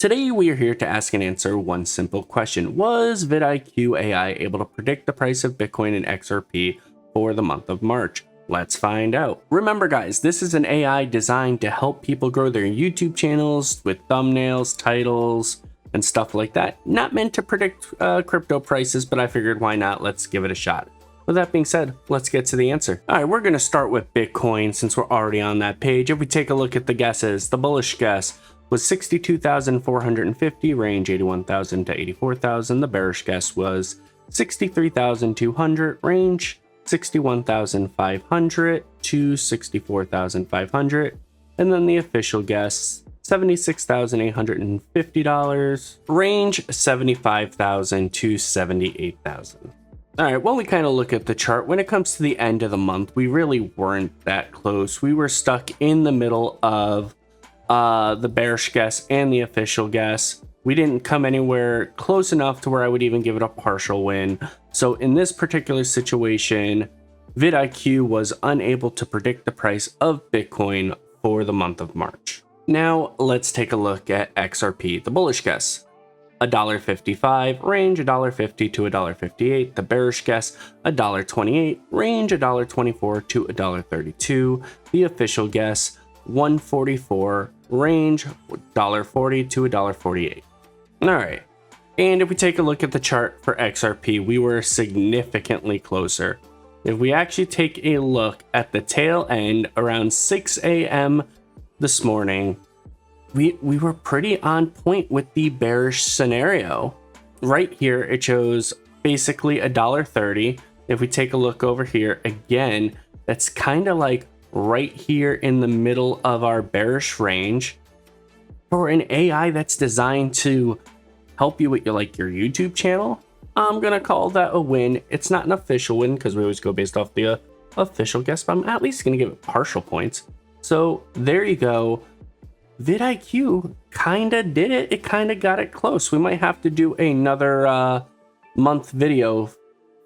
Today we are here to ask and answer one simple question. Was vidIQ AI able to predict the price of Bitcoin and XRP for the month of March? Let's find out. Remember guys, this is an AI designed to help people grow their YouTube channels with thumbnails, titles, and stuff like that. Not meant to predict crypto prices, but I figured why not? Let's give it a shot. With that being said, let's get to the answer. All right, we're gonna start with Bitcoin since we're already on that page. If we take a look at the guesses, the bullish guess was 62,450, range 81,000 to 84,000. The bearish guess was 63,200, range 61,500 to 64,500. And then the official guess, $76,850, range 75,000 to 78,000. All right, when we kind of look at the chart, when it comes to the end of the month, we really weren't that close. We were stuck in the middle of the bearish guess and the official guess. We didn't come anywhere close enough to where I would even give it a partial win. So in this particular situation, vidIQ was unable to predict the price of Bitcoin for the month of March. Now let's take a look at XRP, the bullish guess. $1.55, range $1.50 to $1.58. The bearish guess, $1.28, range $1.24 to $1.32. The official guess, $1.44, range $1.40 to $1.48. All right, and if we take a look at the chart for XRP, we were significantly closer. If we actually take a look at the tail end around 6 a.m. this morning, we were pretty on point with the bearish scenario. Right here, it shows basically $1.30. If we take a look over here again, that's kind of like right here in the middle of our bearish range. For an AI that's designed to help you with your YouTube channel, I'm gonna call that a win. It's not an official win because we always go based off the official guess, but I'm at least gonna give it partial points. So there you go. vidIQ kind of did it. It kind of got it close. We might have to do another month video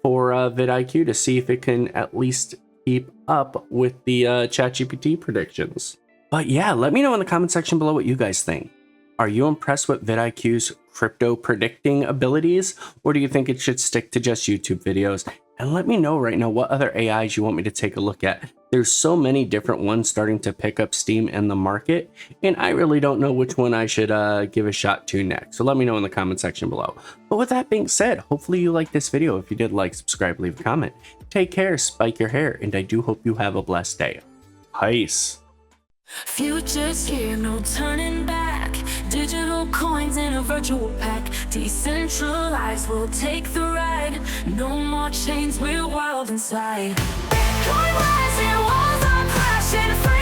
for vidIQ to see if it can at least keep up with the ChatGPT predictions. But yeah, let me know in the comment section below what you guys think. Are you impressed with vidIQ's crypto predicting abilities, or do you think it should stick to just YouTube videos? And let me know right now what other AIs you want me to take a look at. There's so many different ones starting to pick up steam in the market, and I really don't know which one I should give a shot to next. So let me know in the comment section below. But with that being said, hopefully you liked this video. If you did, like, subscribe, leave a comment. Take care, spike your hair, and I do hope you have a blessed day. Peace. Futures here, no turning back. Digital coins in a virtual pack. Decentralized, we'll take the ride. No more chains, we're wild inside. Bitcoin rising, walls are crashing.